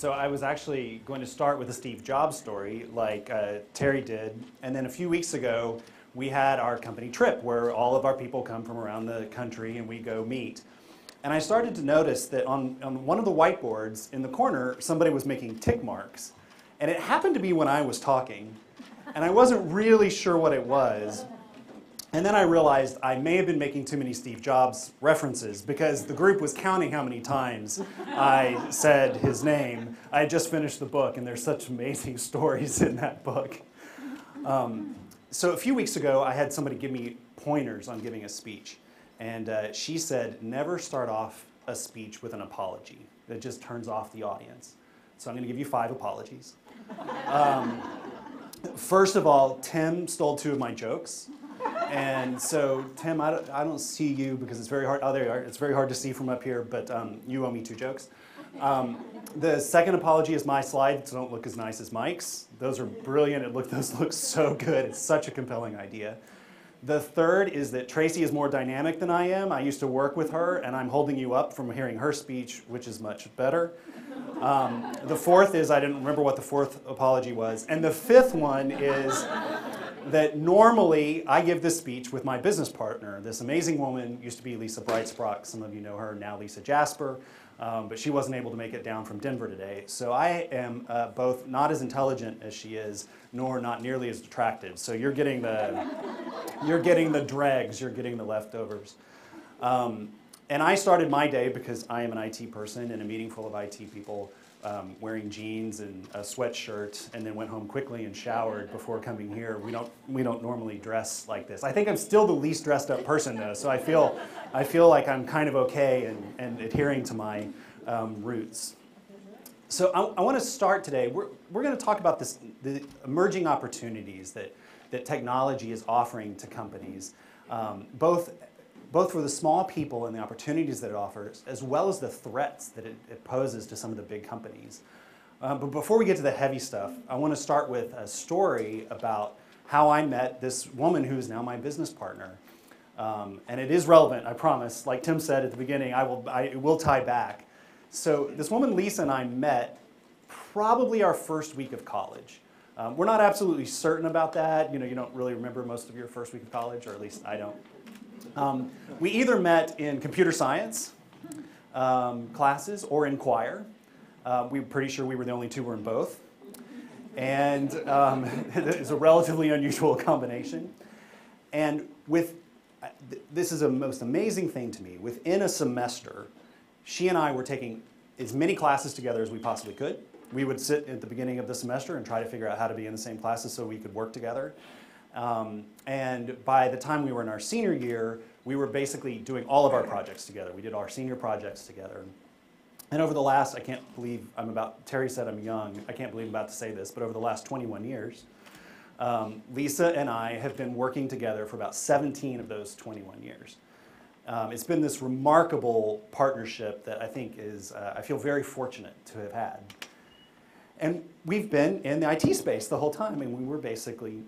So I was actually going to start with a Steve Jobs story like Terry did. And then a few weeks ago, we had our company trip where all of our people come from around the country and we go meet. And I started to notice that on one of the whiteboards in the corner, somebody was making tick marks. And it happened to be when I was talking. And I wasn't really sure what it was. And then I realized I may have been making too many Steve Jobs references because the group was counting how many times I said his name. I had just finished the book, and there's such amazing stories in that book. So a few weeks ago, I had somebody give me pointers on giving a speech. And she said, never start off a speech with an apology. It just turns off the audience. So I'm going to give you 5 apologies. First of all, Tim stole 2 of my jokes. And so, Tim, I don't see you because it's very hard. Oh, there you are. It's very hard to see from up here, but you owe me 2 jokes. The second apology is my slides don't look as nice as Mike's. Those are brilliant. Those look so good. It's such a compelling idea. The third is that Tracy is more dynamic than I am. I used to work with her, and I'm holding you up from hearing her speech, which is much better. The fourth is I didn't remember what the 4th apology was. And the 5th one is that normally I give this speech with my business partner. This amazing woman used to be Lisa Breitsprock. Some of you know her, now Lisa Jasper. But she wasn't able to make it down from Denver today. So I am both not as intelligent as she is, nor not nearly as attractive. So you're getting the dregs, you're getting the leftovers. And I started my day because I am an IT person in a meeting full of IT people, wearing jeans and a sweatshirt, and then went home quickly and showered before coming here. We don't normally dress like this. I think I'm still the least dressed up person though, so I feel like I'm kind of okay and adhering to my roots. So I want to start today. We're going to talk about the emerging opportunities that technology is offering to companies, both for the small people and the opportunities that it offers, as well as the threats that it poses to some of the big companies. But before we get to the heavy stuff, I want to start with a story about how I met this woman who is now my business partner. And it is relevant, I promise. Like Tim said at the beginning, it will tie back. So this woman, Lisa, and I met probably our first week of college. We're not absolutely certain about that. You don't really remember most of your first week of college, or at least I don't. We either met in computer science classes or in choir. We were pretty sure we were the only 2 who were in both. And it's a relatively unusual combination. And this is a most amazing thing to me. Within a semester, she and I were taking as many classes together as we possibly could. We would sit at the beginning of the semester and try to figure out how to be in the same classes so we could work together. And by the time we were in our senior year, we were basically doing all of our projects together. We did our senior projects together. And over the last, I can't believe Terry said I'm young. I can't believe I'm about to say this, but over the last 21 years, Lisa and I have been working together for about 17 of those 21 years. It's been this remarkable partnership that I think I feel very fortunate to have had. And we've been in the IT space the whole time, and we were basically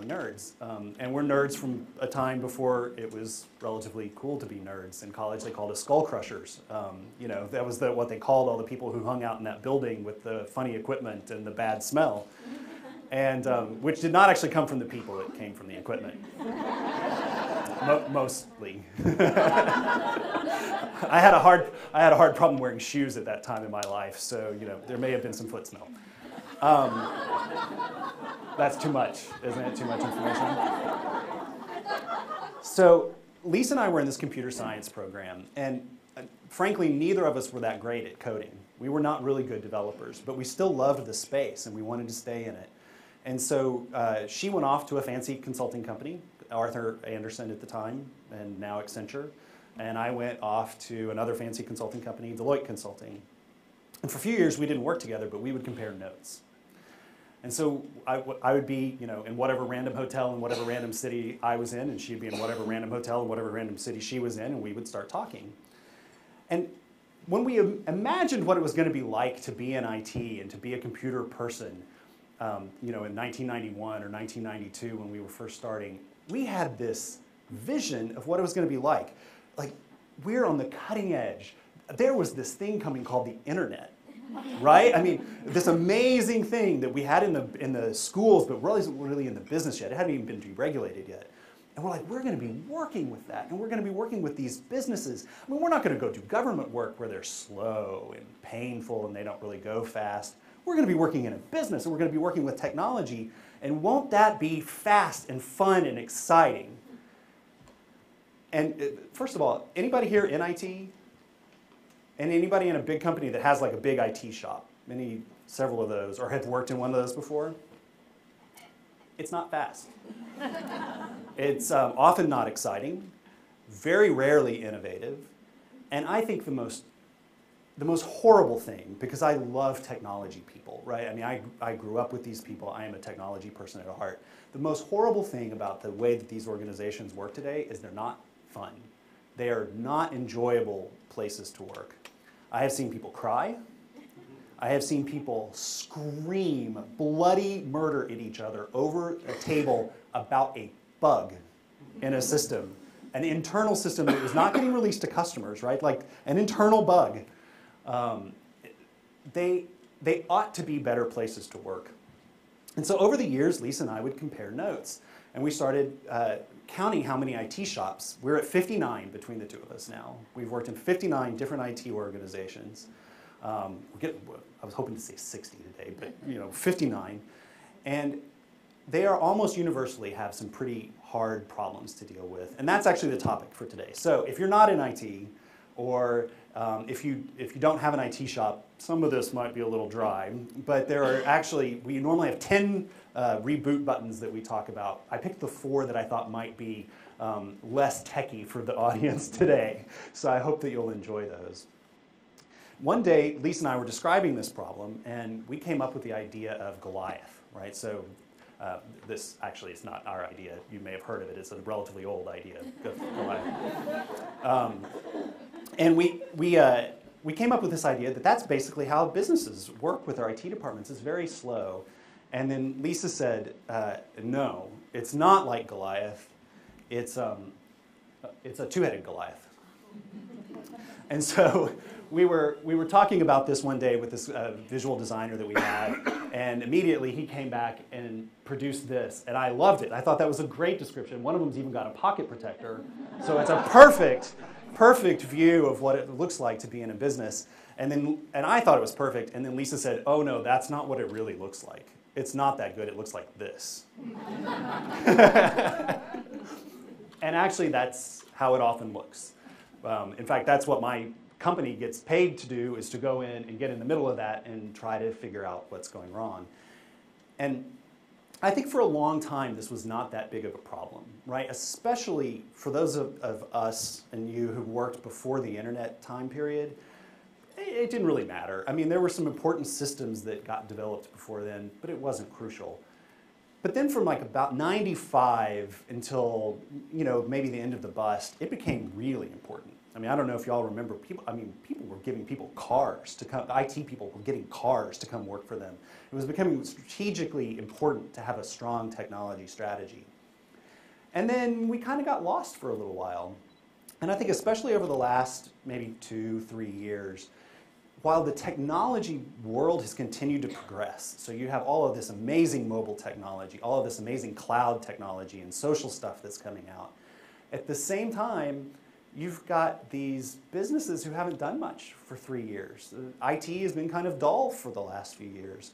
nerds. And we're nerds from a time before it was relatively cool to be nerds. In college, they called us skull crushers. That was what they called all the people who hung out in that building with the funny equipment and the bad smell. And which did not actually come from the people, it came from the equipment. Mostly. I had a hard problem wearing shoes at that time in my life, so there may have been some foot smell. That's too much, isn't it? Too much information. So Lisa and I were in this computer science program, and frankly, neither of us were that great at coding. We were not really good developers, but we still loved the space, and we wanted to stay in it. And so she went off to a fancy consulting company, Arthur Andersen at the time, and now Accenture. And I went off to another fancy consulting company, Deloitte Consulting. And for a few years, we didn't work together, but we would compare notes. And so I would be, in whatever random hotel in whatever random city I was in, and she'd be in whatever random hotel in whatever random city she was in, and we would start talking. And when we imagined what it was going to be like to be in IT and to be a computer person, in 1991 or 1992 when we were first starting, we had this vision of what it was going to be like. Like, we're on the cutting edge. There was this thing coming called the internet. right? I mean, this amazing thing that we had in the schools, but wasn't really in the business yet. It hadn't even been deregulated yet. And we're like, we're going to be working with that, and we're going to be working with these businesses. I mean, we're not going to go do government work where they're slow and painful and they don't really go fast. We're going to be working in a business, and we're going to be working with technology, and won't that be fast and fun and exciting? And first of all, anybody here in IT? And anybody in a big company that has like a big IT shop? Several of those, or have worked in one of those before? It's not fast. It's often not exciting, very rarely innovative, and I think the most horrible thing, because I love technology people, right? I mean, I grew up with these people. I am a technology person at heart. The most horrible thing about the way that these organizations work today is they're not fun. They are not enjoyable places to work. I have seen people cry. I have seen people scream bloody murder at each other over a table about a bug in a system, an internal system that was not getting released to customers, right? Like an internal bug. They ought to be better places to work. And so over the years, Lisa and I would compare notes. And we started counting how many IT shops. We're at 59 between the two of us now. We've worked in 59 different IT organizations. I was hoping to say 60 today, but 59. And they are almost universally have some pretty hard problems to deal with. And that's actually the topic for today. So if you're not in IT, or if you don't have an IT shop, some of this might be a little dry, but there are actually, we normally have 10 reboot buttons that we talk about. I picked the 4 that I thought might be less techy for the audience today, so I hope that you'll enjoy those. One day, Lisa and I were describing this problem, and we came up with the idea of Goliath, right? So this actually is not our idea. You may have heard of it. It's a relatively old idea, Goliath. And we came up with this idea that that's basically how businesses work with their IT departments. It's very slow. And then Lisa said, no, it's not like Goliath. It's a two-headed Goliath. And so we were talking about this one day with this visual designer that we had, and immediately he came back and produced this, and I loved it. I thought that was a great description. One of them's even got a pocket protector, so it's a perfect view of what it looks like to be in a business. And I thought it was perfect, and then Lisa said, oh no, that's not what it really looks like. It's not that good, it looks like this. And actually that's how it often looks. In fact, that's what my company gets paid to do, is to go in and get in the middle of that and try to figure out what's going wrong. And I think for a long time this was not that big of a problem, right? Especially for those of us and you who worked before the internet time period, it didn't really matter. I mean, there were some important systems that got developed before then, but it wasn't crucial. But then from like about 95 until, maybe the end of the bust, it became really important. I mean, I don't know if y'all remember, people were giving people cars to come, IT people were getting cars to come work for them. It was becoming strategically important to have a strong technology strategy. And then we kind of got lost for a little while. And I think especially over the last maybe 2-3 years, while the technology world has continued to progress, so you have all of this amazing mobile technology, all of this amazing cloud technology and social stuff that's coming out, at the same time, you've got these businesses who haven't done much for 3 years. IT has been kind of dull for the last few years.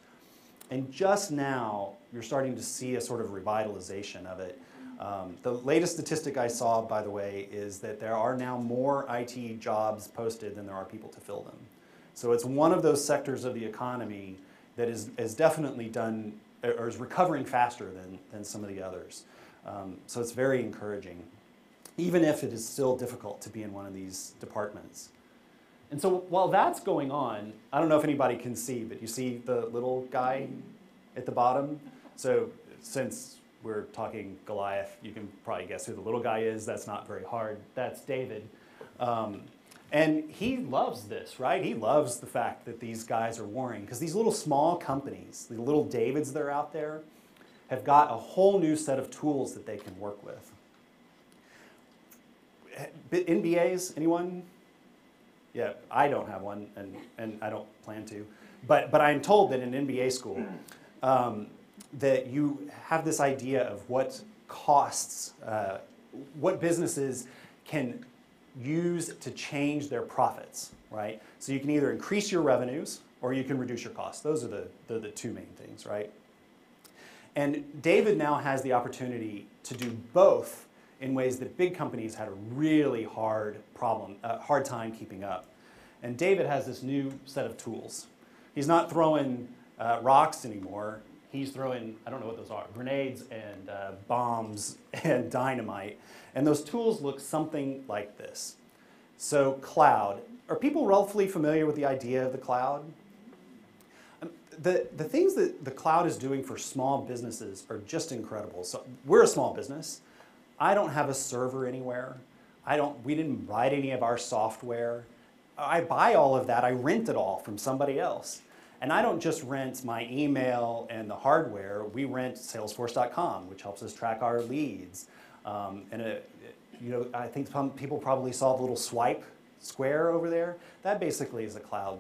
And just now, you're starting to see a sort of revitalization of it. The latest statistic I saw, by the way, is that there are now more IT jobs posted than there are people to fill them. So it's one of those sectors of the economy that is definitely done, or is recovering faster than some of the others. So it's very encouraging, even if it is still difficult to be in one of these departments. And so while that's going on, I don't know if anybody can see, but you see the little guy at the bottom? So since we're talking Goliath, you can probably guess who the little guy is. That's not very hard. That's David. And he loves this, right? He loves the fact that these guys are warring, because these little small companies, the little Davids that are out there, have got a whole new set of tools that they can work with. NBAs, anyone? Yeah, I don't have one, and I don't plan to. But I'm told that in MBA school, that you have this idea of what costs, what businesses can use to change their profits, right? So you can either increase your revenues or you can reduce your costs. Those are the two main things, right? And David now has the opportunity to do both in ways that big companies had a really hard time keeping up. And David has this new set of tools. He's not throwing rocks anymore. He's throwing, I don't know what those are, grenades and bombs and dynamite. And those tools look something like this. So cloud. Are people roughly familiar with the idea of the cloud? The things that the cloud is doing for small businesses are just incredible. So we're a small business. I don't have a server anywhere. We didn't write any of our software. I buy all of that. I rent it all from somebody else. And I don't just rent my email and the hardware. We rent Salesforce.com, which helps us track our leads. I think some people probably saw the little swipe square over there. That basically is a cloud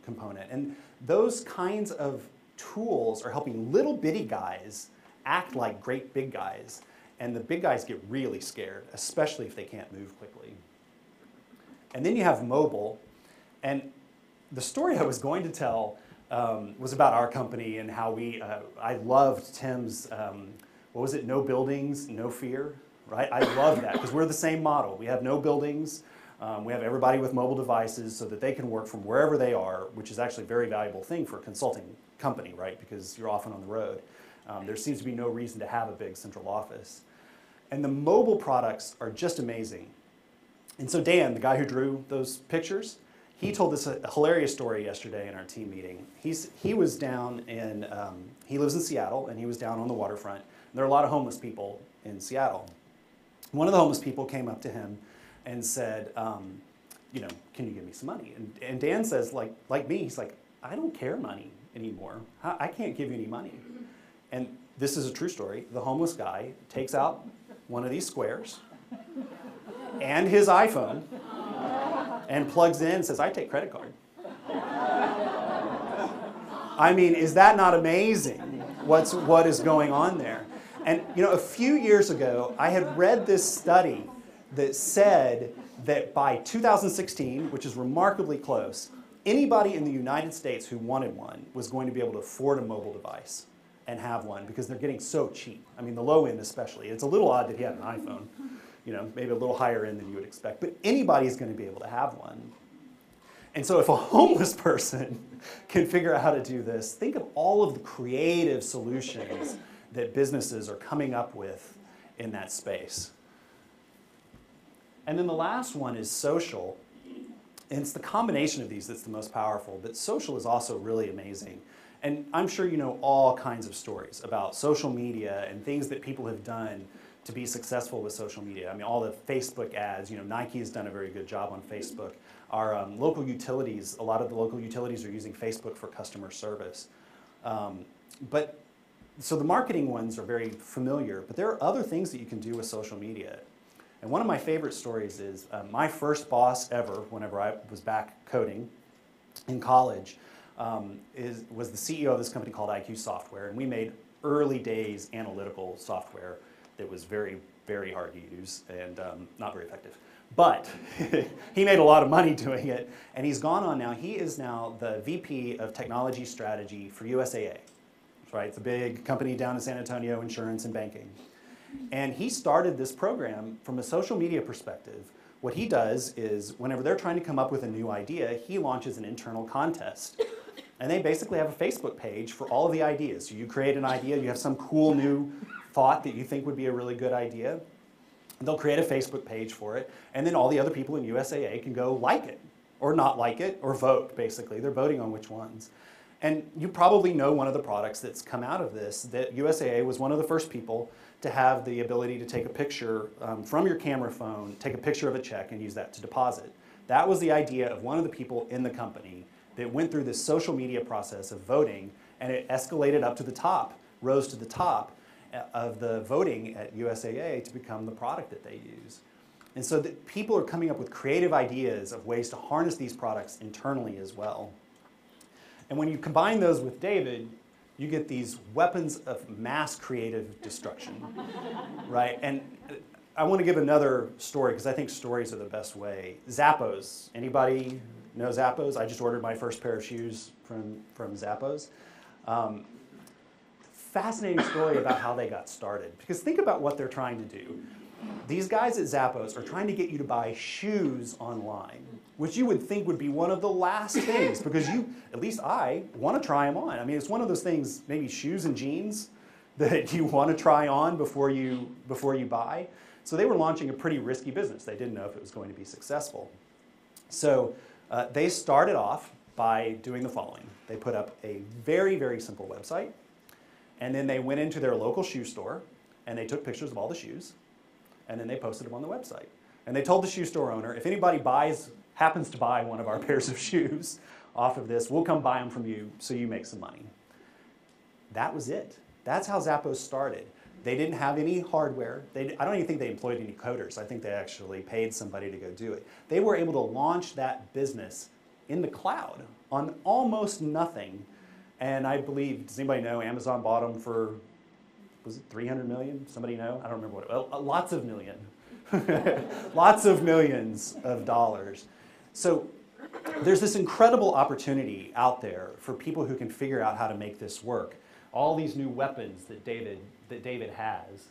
component. And those kinds of tools are helping little bitty guys act like great big guys. And the big guys get really scared, especially if they can't move quickly. And then you have mobile. And the story I was going to tell was about our company and how I loved Tim's, what was it, no buildings, no fear, right? I love that because we're the same model. We have no buildings. We have everybody with mobile devices so that they can work from wherever they are, which is actually a very valuable thing for a consulting company, right? Because you're often on the road. There seems to be no reason to have a big central office. And the mobile products are just amazing. And so Dan, the guy who drew those pictures, he told us a hilarious story yesterday in our team meeting. He was down in, he lives in Seattle, and he was down on the waterfront. And there are a lot of homeless people in Seattle. One of the homeless people came up to him and said, can you give me some money? And Dan says, like me, he's like, I don't care money anymore. I can't give you any money. And this is a true story. The homeless guy takes out one of these squares and his iPhone and plugs in and says, I take credit card. I mean, is that not amazing what is going on there? And a few years ago, I had read this study that said that by 2016, which is remarkably close, anybody in the United States who wanted one was going to be able to afford a mobile device and have one because they're getting so cheap. I mean, the low end especially. It's a little odd that he had an iPhone, maybe a little higher end than you would expect, but anybody's going to be able to have one. And so if a homeless person can figure out how to do this, think of all of the creative solutions that businesses are coming up with in that space. And then the last one is social. And it's the combination of these that's the most powerful, but social is also really amazing. And I'm sure you know all kinds of stories about social media and things that people have done to be successful with social media. I mean, all the Facebook ads, Nike has done a very good job on Facebook. Our local utilities, a lot of the local utilities are using Facebook for customer service. So the marketing ones are very familiar, but there are other things that you can do with social media. And one of my favorite stories is my first boss ever, whenever I was back coding in college, was the CEO of this company called IQ Software, and we made early days analytical software that was very, very hard to use and not very effective. But he made a lot of money doing it, and he's gone on now. He is now the VP of Technology Strategy for USAA. Right? It's a big company down in San Antonio, insurance and banking. And he started this program from a social media perspective. What he does is whenever they're trying to come up with a new idea, he launches an internal contest. And they basically have a Facebook page for all of the ideas. So you create an idea, you have some cool new thought that you think would be a really good idea. And they'll create a Facebook page for it. And then all the other people in USAA can go like it, or not like it, or vote, basically. They're voting on which ones. And you probably know one of the products that's come out of this, that USAA was one of the first people to have the ability to take a picture from your camera phone, take a picture of a check, and use that to deposit. That was the idea of one of the people in the company that went through this social media process of voting, and it escalated up to the top, rose to the top of the voting at USAA to become the product that they use. And so people are coming up with creative ideas of ways to harness these products internally as well. And when you combine those with David, you get these weapons of mass creative destruction, right? And I want to give another story because I think stories are the best way. Zappos. Anybody know Zappos? I just ordered my first pair of shoes from Zappos. Fascinating story about how they got started. Because think about what they're trying to do. These guys at Zappos are trying to get you to buy shoes online, which you would think would be one of the last things, because at least I, want to try them on. I mean, it's one of those things, maybe shoes and jeans, that you want to try on before you buy. So they were launching a pretty risky business. They didn't know if it was going to be successful. So they started off by doing the following. They put up a very, very simple website, and then they went into their local shoe store, and they took pictures of all the shoes, and then they posted them on the website. And they told the shoe store owner, if anybody happens to buy one of our pairs of shoes off of this, we'll come buy them from you so you make some money. That was it. That's how Zappos started. They didn't have any hardware. I don't even think they employed any coders. I think they actually paid somebody to go do it. They were able to launch that business in the cloud on almost nothing. And I believe, does anybody know, Amazon bought them for, was it 300 million? Somebody know? I don't remember what it was. Lots of million. Lots of millions of dollars. So there's this incredible opportunity out there for people who can figure out how to make this work. All these new weapons that David has.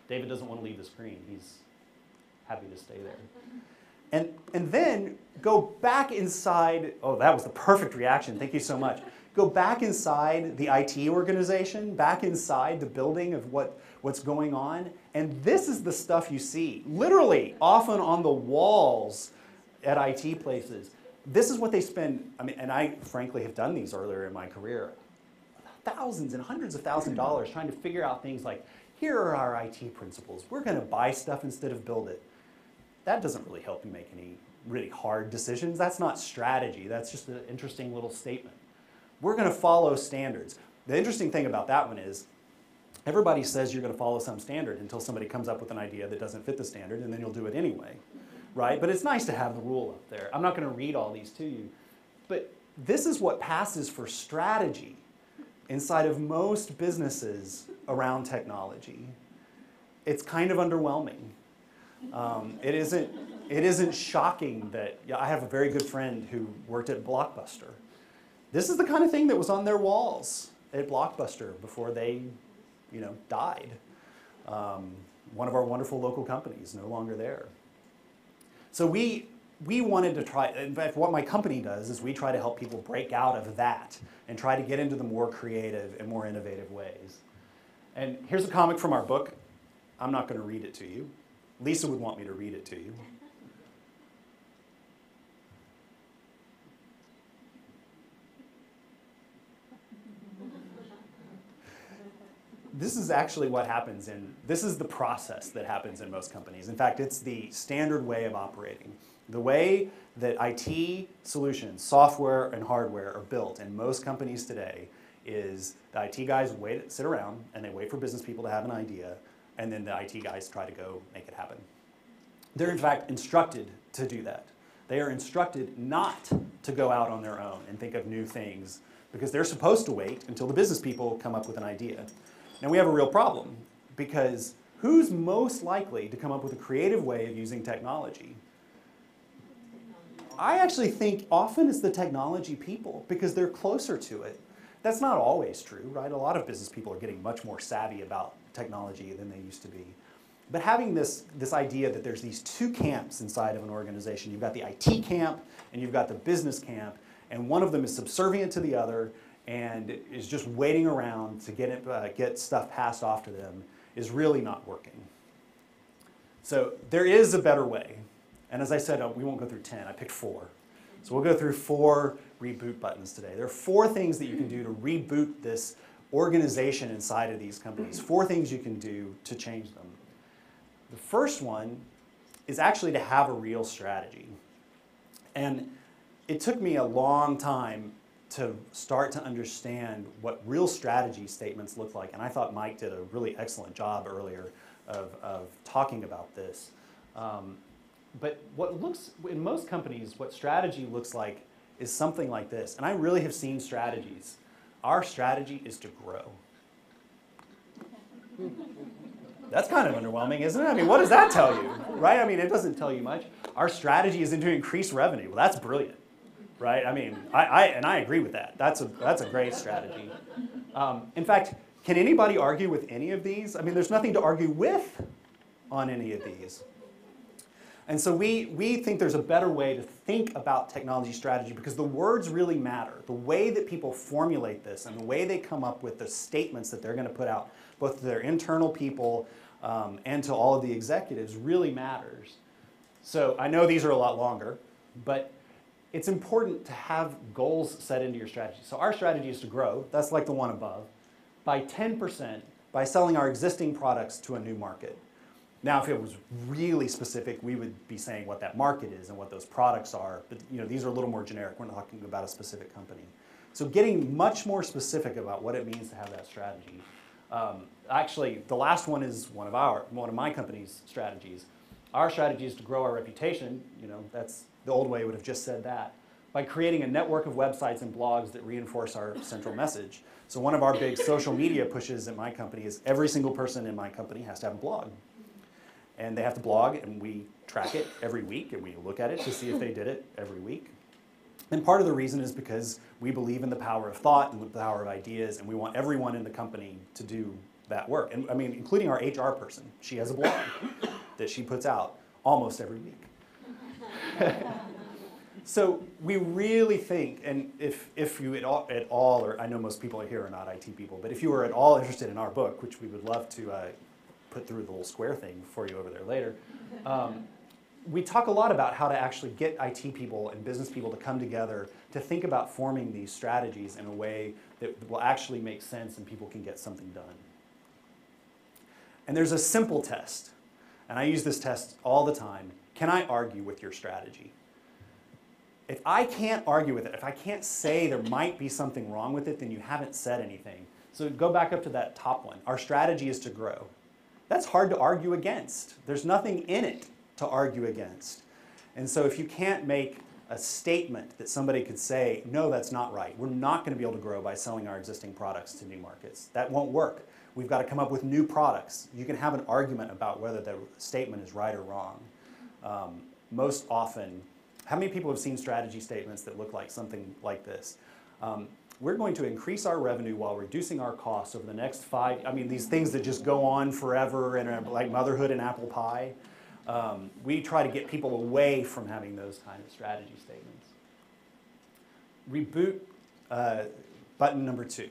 David doesn't want to leave the screen. He's happy to stay there. And then go back inside. Oh, that was the perfect reaction. Thank you so much. Go back inside the IT organization, back inside the building of what's going on. And this is the stuff you see, literally, often on the walls at IT places. This is what they spend, I mean, and I frankly have done these earlier in my career. Thousands and hundreds of thousands of dollars trying to figure out things like, here are our IT principles. We're going to buy stuff instead of build it. That doesn't really help you make any really hard decisions. That's not strategy. That's just an interesting little statement. We're going to follow standards. The interesting thing about that one is everybody says you're going to follow some standard until somebody comes up with an idea that doesn't fit the standard, and then you'll do it anyway, right? But it's nice to have the rule up there. I'm not going to read all these to you, but this is what passes for strategy inside of most businesses around technology. It's kind of underwhelming. It isn't shocking that, I have a very good friend who worked at Blockbuster. This is the kind of thing that was on their walls at Blockbuster before they, died. One of our wonderful local companies, no longer there. So we wanted to try, in fact, what my company does is we try to help people break out of that and try to get into the more creative and more innovative ways. And here's a comic from our book. I'm not going to read it to you. Lisa would want me to read it to you. This is actually what happens this is the process that happens in most companies. In fact, it's the standard way of operating. The way that IT solutions, software and hardware are built in most companies today is the IT guys sit around and they wait for business people to have an idea, and then the IT guys try to go make it happen. They're in fact instructed to do that. They are instructed not to go out on their own and think of new things because they're supposed to wait until the business people come up with an idea. Now we have a real problem because who's most likely to come up with a creative way of using technology? I actually think often it's the technology people because they're closer to it. That's not always true, right? A lot of business people are getting much more savvy about technology than they used to be. But having this idea that there's these two camps inside of an organization, you've got the IT camp and you've got the business camp, and one of them is subservient to the other and is just waiting around to get stuff passed off to them, is really not working. So there is a better way. And as I said, we won't go through 10, I picked 4. So we'll go through 4 reboot buttons today. There are 4 things that you can do to reboot this organization inside of these companies. 4 things you can do to change them. The first one is actually to have a real strategy. And it took me a long time to start to understand what real strategy statements look like. And I thought Mike did a really excellent job earlier of talking about this. But in most companies, what strategy looks like is something like this. And I really have seen strategies. Our strategy is to grow. That's kind of underwhelming, isn't it? I mean, what does that tell you, right? I mean, it doesn't tell you much. Our strategy is to increase revenue. Well, that's brilliant, right? I mean, I agree with that. That's a great strategy. In fact, can anybody argue with any of these? I mean, there's nothing to argue with on any of these. And so we think there's a better way to think about technology strategy because the words really matter. The way that people formulate this and the way they come up with the statements that they're going to put out, both to their internal people and to all of the executives, really matters. So I know these are a lot longer, but it's important to have goals set into your strategy. So our strategy is to grow, that's like the one above, by 10% by selling our existing products to a new market. Now, if it was really specific, we would be saying what that market is and what those products are. But these are a little more generic. We're not talking about a specific company. So getting much more specific about what it means to have that strategy. Actually, the last one is one of my company's strategies. Our strategy is to grow our reputation. That's the old way would have just said that, by creating a network of websites and blogs that reinforce our central message. So one of our big social media pushes at my company is every single person in my company has to have a blog. And they have to blog, and we track it every week, and we look at it to see if they did it every week. And part of the reason is because we believe in the power of thought and the power of ideas, and we want everyone in the company to do that work. And I mean, including our HR person. She has a blog that she puts out almost every week. So we really think, and if you at all, or I know most people here are not IT people, but if you were at all interested in our book, which we would love to put through the little square thing for you over there later, we talk a lot about how to actually get IT people and business people to come together to think about forming these strategies in a way that will actually make sense and people can get something done. And there's a simple test, and I use this test all the time. Can I argue with your strategy? If I can't argue with it, if I can't say there might be something wrong with it, then you haven't said anything. So go back up to that top one. Our strategy is to grow. That's hard to argue against. There's nothing in it to argue against. And so if you can't make a statement that somebody could say, no, that's not right. We're not going to be able to grow by selling our existing products to new markets. That won't work. We've got to come up with new products. You can have an argument about whether the statement is right or wrong. Most often, how many people have seen strategy statements that look like something like this? We're going to increase our revenue while reducing our costs over the next 5, these things that just go on forever and are like motherhood and apple pie. We try to get people away from having those kind of strategy statements. Reboot, button number 2.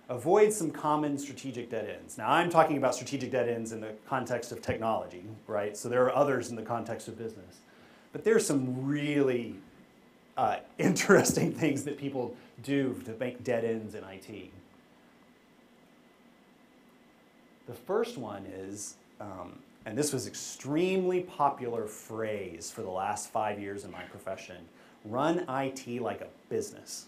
Avoid some common strategic dead ends. Now, I'm talking about strategic dead ends in the context of technology, right? So there are others in the context of business. But there's some really interesting things that people do to make dead ends in IT. The first one is, and this was extremely popular phrase for the last 5 years in my profession, run IT like a business.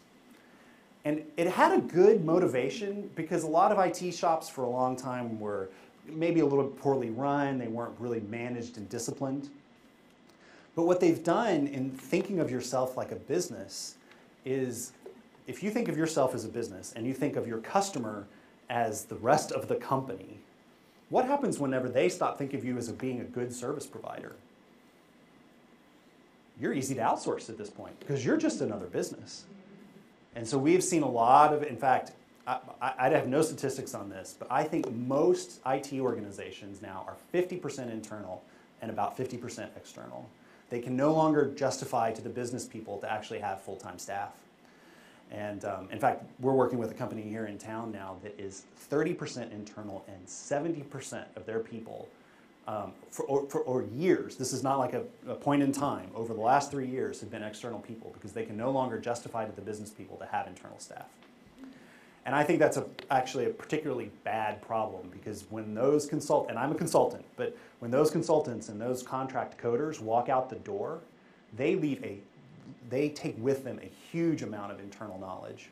And it had a good motivation because a lot of IT shops for a long time were maybe a little poorly run, they weren't really managed and disciplined. But what they've done in thinking of yourself like a business is, if you think of yourself as a business and you think of your customer as the rest of the company, what happens whenever they stop thinking of you as being a good service provider? You're easy to outsource at this point because you're just another business. And so we've seen a lot of, in fact, I have no statistics on this, but I think most IT organizations now are 50% internal and about 50% external. They can no longer justify to the business people to actually have full-time staff. And in fact, we're working with a company here in town now that is 30% internal and 70% of their people for years. This is not like a point in time. Over the last 3 years have been external people because they can no longer justify to the business people to have internal staff. And I think that's actually a particularly bad problem because when those consultants, and I'm a consultant, but when those consultants and those contract coders walk out the door, they take with them a huge amount of internal knowledge.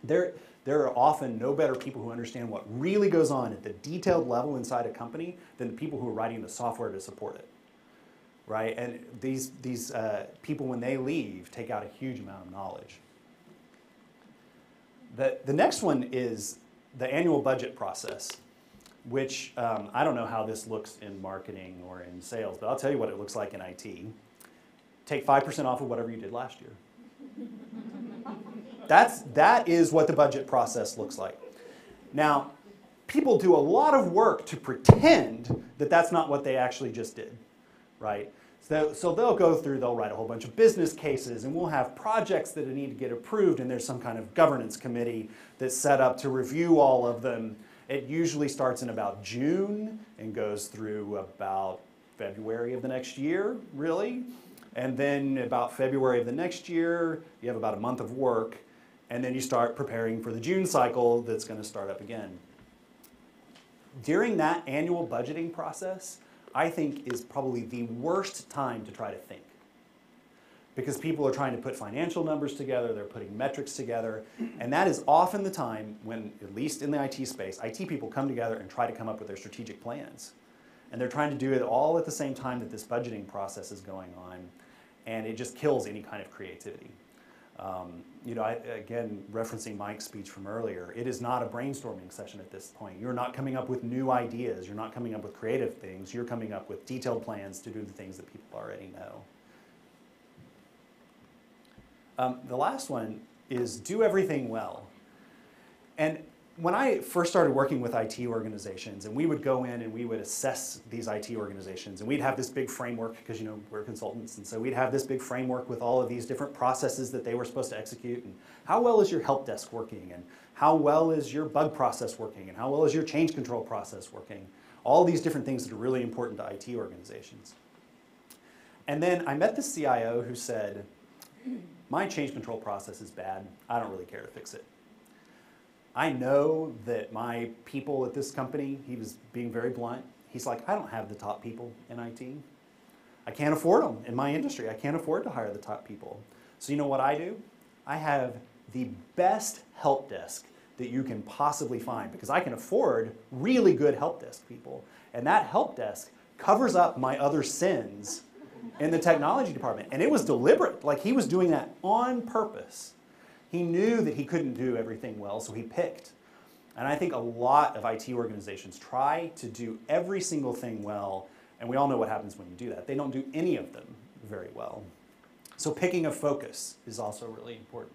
There are often no better people who understand what really goes on at the detailed level inside a company than the people who are writing the software to support it. right? And these people, when they leave, take out a huge amount of knowledge. The next one is the annual budget process, which I don't know how this looks in marketing or in sales, but I'll tell you what it looks like in IT. Take 5% off of whatever you did last year. That is what the budget process looks like. Now, people do a lot of work to pretend that that's not what they actually just did, right? So they'll go through, they'll write a whole bunch of business cases, and we'll have projects that need to get approved, and there's some kind of governance committee that's set up to review all of them. It usually starts in about June and goes through about February of the next year, really. And then about February of the next year, you have about a month of work, and then you start preparing for the June cycle that's going to start up again. During that annual budgeting process, I think is probably the worst time to try to think. Because people are trying to put financial numbers together, they're putting metrics together, and that is often the time when, at least in the IT space, IT people come together and try to come up with their strategic plans. And they're trying to do it all at the same time that this budgeting process is going on, and it just kills any kind of creativity. Again, referencing Mike's speech from earlier, it is not a brainstorming session at this point. You're not coming up with new ideas. You're not coming up with creative things. You're coming up with detailed plans to do the things that people already know. The last one is do everything well. And when I first started working with IT organizations, and we would go in and we would assess these IT organizations, and we'd have this big framework, because we're consultants, and so we'd have this big framework with all of these different processes that they were supposed to execute, and how well is your help desk working, and how well is your bug process working, and how well is your change control process working, all these different things that are really important to IT organizations. And then I met this CIO who said, my change control process is bad, I don't really care to fix it. I know that my people at this company, he was being very blunt, he's like, I don't have the top people in IT. I can't afford them in my industry. I can't afford to hire the top people. So you know what I do? I have the best help desk that you can possibly find, because I can afford really good help desk people. And that help desk covers up my other sins in the technology department. And it was deliberate, like he was doing that on purpose. He knew that he couldn't do everything well, so he picked. And I think a lot of IT organizations try to do every single thing well, and we all know what happens when you do that. They don't do any of them very well. So picking a focus is also really important.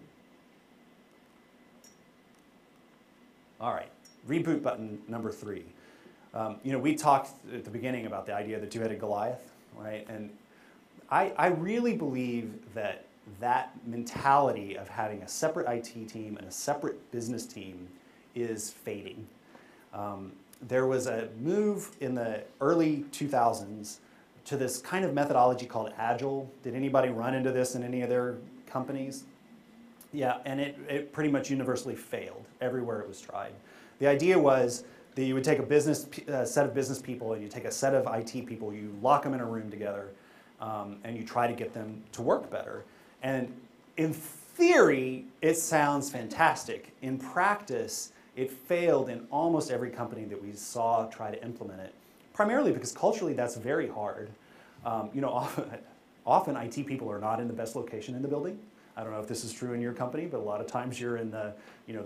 All right, reboot button number 3. We talked at the beginning about the idea of the two-headed Goliath, right? And I really believe that mentality of having a separate IT team and a separate business team is fading. There was a move in the early 2000s to this kind of methodology called Agile. Did anybody run into this in any of their companies? Yeah, and it pretty much universally failed everywhere it was tried. The idea was that you would take a set of business people and you take a set of IT people, you lock them in a room together, and you try to get them to work better. And in theory, it sounds fantastic. In practice, it failed in almost every company that we saw try to implement it, primarily because culturally that's very hard. Often IT people are not in the best location in the building. I don't know if this is true in your company, but a lot of times you're in the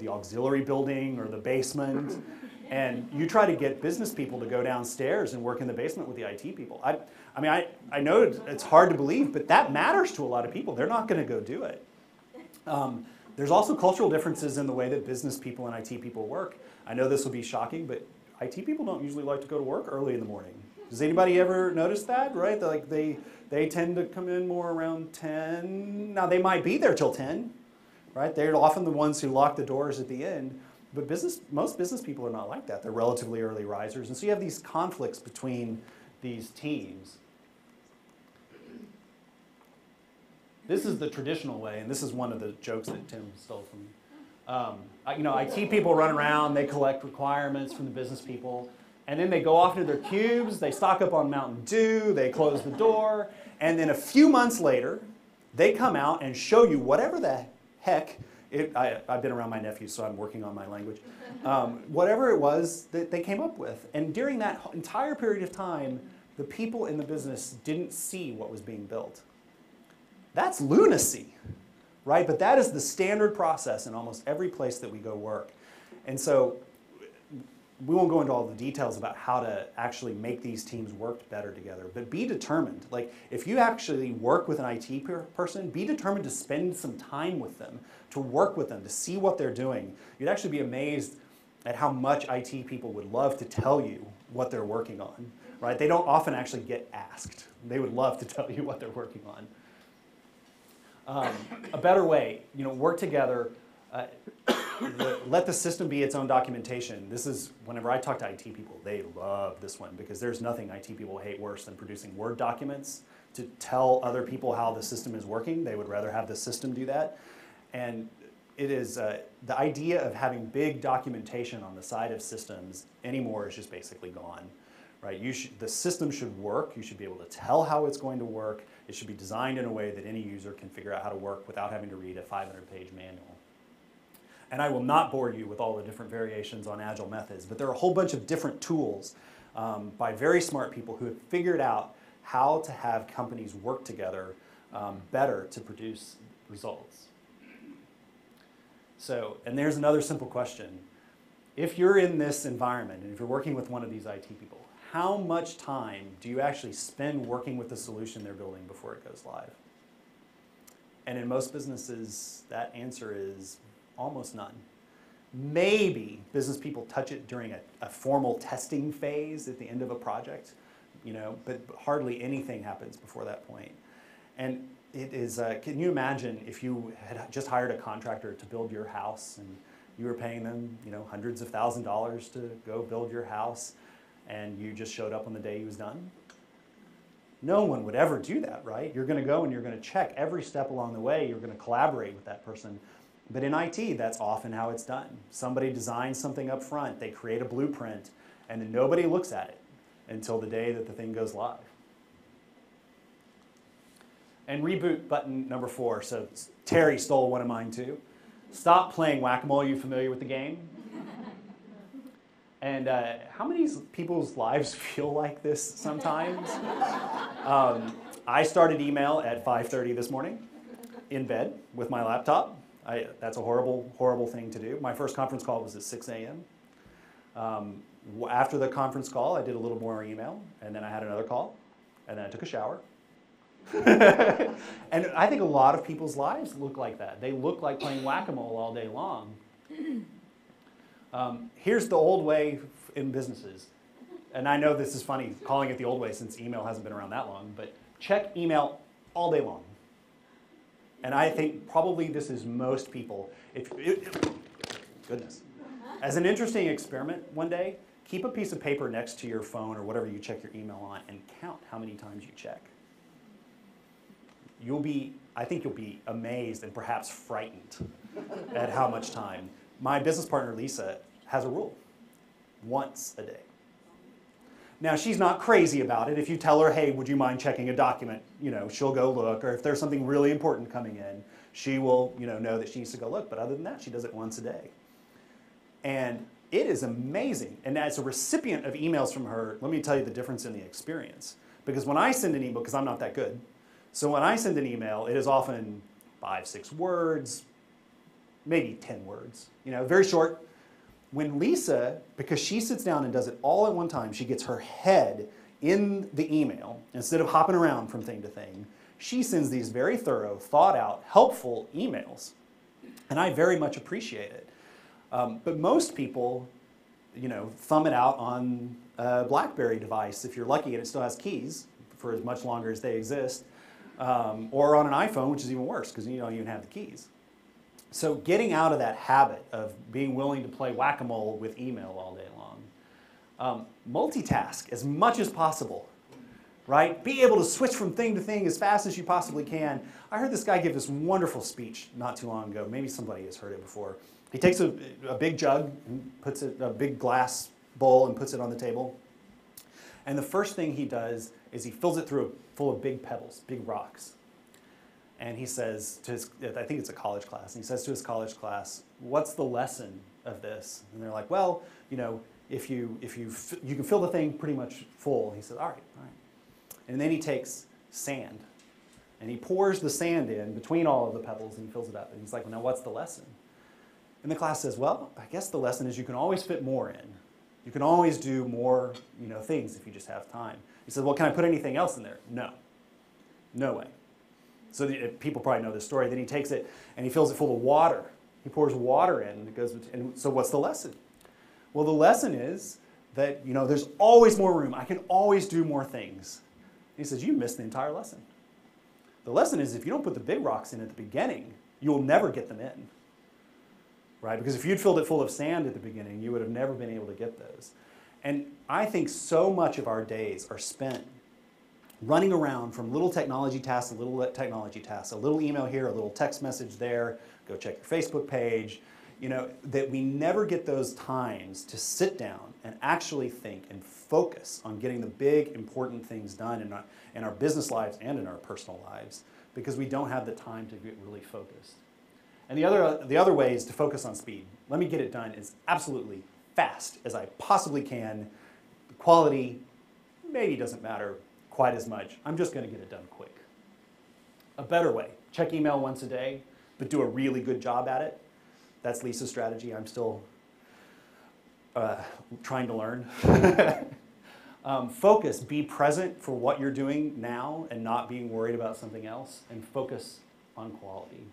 auxiliary building or the basement, and you try to get business people to go downstairs and work in the basement with the IT people. I know it's hard to believe, but that matters to a lot of people. They're not going to go do it. There's also cultural differences in the way that business people and IT people work. I know this will be shocking, but IT people don't usually like to go to work early in the morning. Does anybody ever notice that, right? They tend to come in more around 10. Now, they might be there till 10, right? They're often the ones who lock the doors at the end. But most business people are not like that. They're relatively early risers. And so you have these conflicts between these teams. This is the traditional way, and this is one of the jokes that Tim stole from me. IT people run around, they collect requirements from the business people, and then they go off into their cubes, they stock up on Mountain Dew, they close the door, and then a few months later, they come out and show you whatever the heck, I've been around my nephews, so I'm working on my language, whatever it was that they came up with. And during that entire period of time, the people in the business didn't see what was being built. That's lunacy, right? But that is the standard process in almost every place that we go work. And so we won't go into all the details about how to actually make these teams work better together, but be determined. Like, if you actually work with an IT person, be determined to spend some time with them, to work with them, to see what they're doing. You'd actually be amazed at how much IT people would love to tell you what they're working on, right? They don't often actually get asked. They would love to tell you what they're working on. A better way, work together. Let the system be its own documentation. This is, whenever I talk to IT people, they love this one because there's nothing IT people hate worse than producing Word documents to tell other people how the system is working. They would rather have the system do that. And it is, the idea of having big documentation on the side of systems anymore is just basically gone, right? The system should work. You should be able to tell how it's going to work. It should be designed in a way that any user can figure out how to work without having to read a 500-page manual. And I will not bore you with all the different variations on agile methods, but there are a whole bunch of different tools by very smart people who have figured out how to have companies work together better to produce results. So, and there's another simple question. If you're in this environment, and if you're working with one of these IT people, how much time do you actually spend working with the solution they're building before it goes live? And in most businesses, that answer is almost none. Maybe business people touch it during a formal testing phase at the end of a project, but hardly anything happens before that point. And it is, can you imagine if you had just hired a contractor to build your house and you were paying them, hundreds of thousands of dollars to go build your house and you just showed up on the day he was done? No one would ever do that, right? You're going to go and you're going to check every step along the way. You're going to collaborate with that person. But in IT, that's often how it's done. Somebody designs something up front, they create a blueprint, and then nobody looks at it until the day that the thing goes live. And reboot button number 4. So Terry stole one of mine too. Stop playing whack-a-mole. Are you familiar with the game? And how many people's lives feel like this sometimes? I started email at 5:30 this morning in bed with my laptop. That's a horrible, horrible thing to do. My first conference call was at 6 a.m. After the conference call, I did a little more email, and then I had another call, and then I took a shower. And I think a lot of people's lives look like that. They look like playing whack-a-mole all day long. Here's the old way in businesses. And I know this is funny, calling it the old way since email hasn't been around that long, but check email all day long. And I think probably this is most people. Goodness. As an interesting experiment one day, keep a piece of paper next to your phone or whatever you check your email on and count how many times you check. I think you'll be amazed and perhaps frightened at how much time. My business partner, Lisa, has a rule. Once a day. Now, she's not crazy about it. If you tell her, hey, would you mind checking a document, she'll go look. Or if there's something really important coming in, she will know that she needs to go look. But other than that, she does it once a day. And it is amazing. And as a recipient of emails from her, let me tell you the difference in the experience. Because when I send an email, because I'm not that good, so when I send an email, it is often 5, 6 words, maybe 10 words, very short. When Lisa, because she sits down and does it all at one time, she gets her head in the email, instead of hopping around from thing to thing, she sends these very thorough, thought out, helpful emails. And I very much appreciate it. But most people, thumb it out on a BlackBerry device, if you're lucky and it still has keys for as much longer as they exist, or on an iPhone, which is even worse because you don't even have the keys. So getting out of that habit of being willing to play whack-a-mole with email all day long. Multitask as much as possible, right? Be able to switch from thing to thing as fast as you possibly can. I heard this guy give this wonderful speech not too long ago. Maybe somebody has heard it before. He takes a big jug, and puts it, a big glass bowl, and puts it on the table. And the first thing he does is he fills it full of big pebbles, big rocks. And he says to his, I think it's a college class, and he says to his college class, what's the lesson of this? And they're like, well, if you can fill the thing pretty much full. He says, all right. And then he takes sand, and he pours the sand in between all of the pebbles, and he fills it up. And he's like, well, now what's the lesson? And the class says, well, I guess the lesson is you can always fit more in. You can always do more, things if you just have time. He said, well, can I put anything else in there? No. No way. So people probably know this story. Then he takes it and he fills it full of water. He pours water in, and it goes. And so what's the lesson? Well, the lesson is that there's always more room. I can always do more things. And he says, you missed the entire lesson. The lesson is if you don't put the big rocks in at the beginning, you'll never get them in. Right? Because if you'd filled it full of sand at the beginning, you would have never been able to get those. And I think so much of our days are spent running around from little technology tasks to little technology tasks, a little email here, a little text message there, go check your Facebook page, that we never get those times to sit down and actually think and focus on getting the big, important things done in our business lives and in our personal lives, because we don't have the time to get really focused. And the other way is to focus on speed. Let me get it done as absolutely fast as I possibly can. The quality maybe doesn't matter quite as much. I'm just going to get it done quick. A better way, check email once a day, but do a really good job at it. That's Lisa's strategy. I'm still trying to learn. Focus, be present for what you're doing now and not being worried about something else, and focus on quality.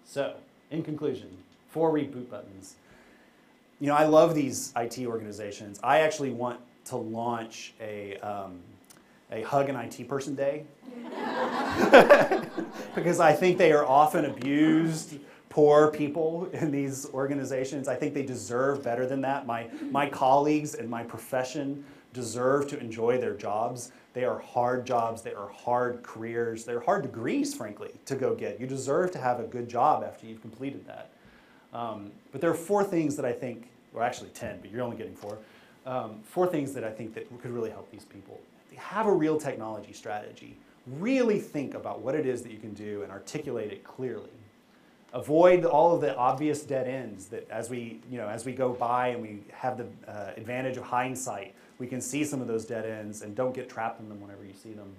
So, in conclusion, 4 reboot buttons. I love these IT organizations. I actually want to launch a Hug an IT Person Day because I think they are often abused, poor people in these organizations. I think they deserve better than that. My colleagues and my profession deserve to enjoy their jobs. They are hard jobs, they are hard careers, they're hard degrees, frankly, to go get. You deserve to have a good job after you've completed that. But there are 4 things that I think, or actually 10, but you're only getting 4. 4 things that I think that could really help these people. Have a real technology strategy. Really think about what it is that you can do and articulate it clearly. Avoid all of the obvious dead ends that as we go by and we have the advantage of hindsight, we can see some of those dead ends, and don't get trapped in them whenever you see them.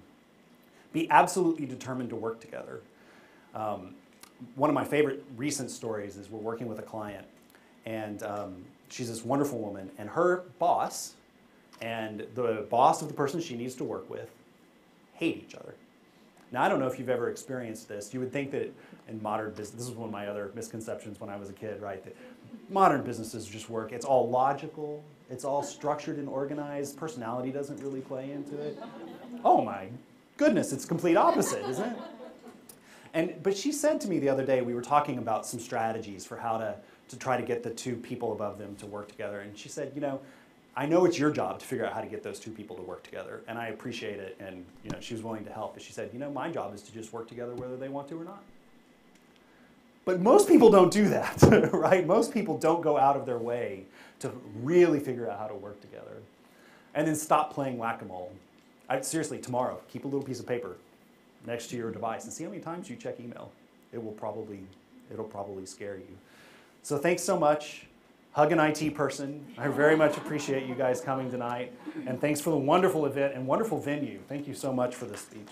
Be absolutely determined to work together. One of my favorite recent stories is we're working with a client, and she's this wonderful woman, and her boss and the boss of the person she needs to work with hate each other. Now, I don't know if you've ever experienced this. You would think that in modern business, this is one of my other misconceptions when I was a kid, right? That modern businesses just work. It's all logical. It's all structured and organized. Personality doesn't really play into it. Oh my goodness, it's complete opposite, isn't it? But she said to me the other day, we were talking about some strategies for how to try to get the 2 people above them to work together. And she said, I know it's your job to figure out how to get those 2 people to work together, and I appreciate it, and she was willing to help. But she said, my job is to just work together whether they want to or not. But most people don't do that, right? Most people don't go out of their way to really figure out how to work together. And then stop playing whack-a-mole. Seriously, tomorrow, keep a little piece of paper next to your device and see how many times you check email. It'll probably scare you. So thanks so much. Hug an IT person. I very much appreciate you guys coming tonight. And thanks for the wonderful event and wonderful venue. Thank you so much for this speech.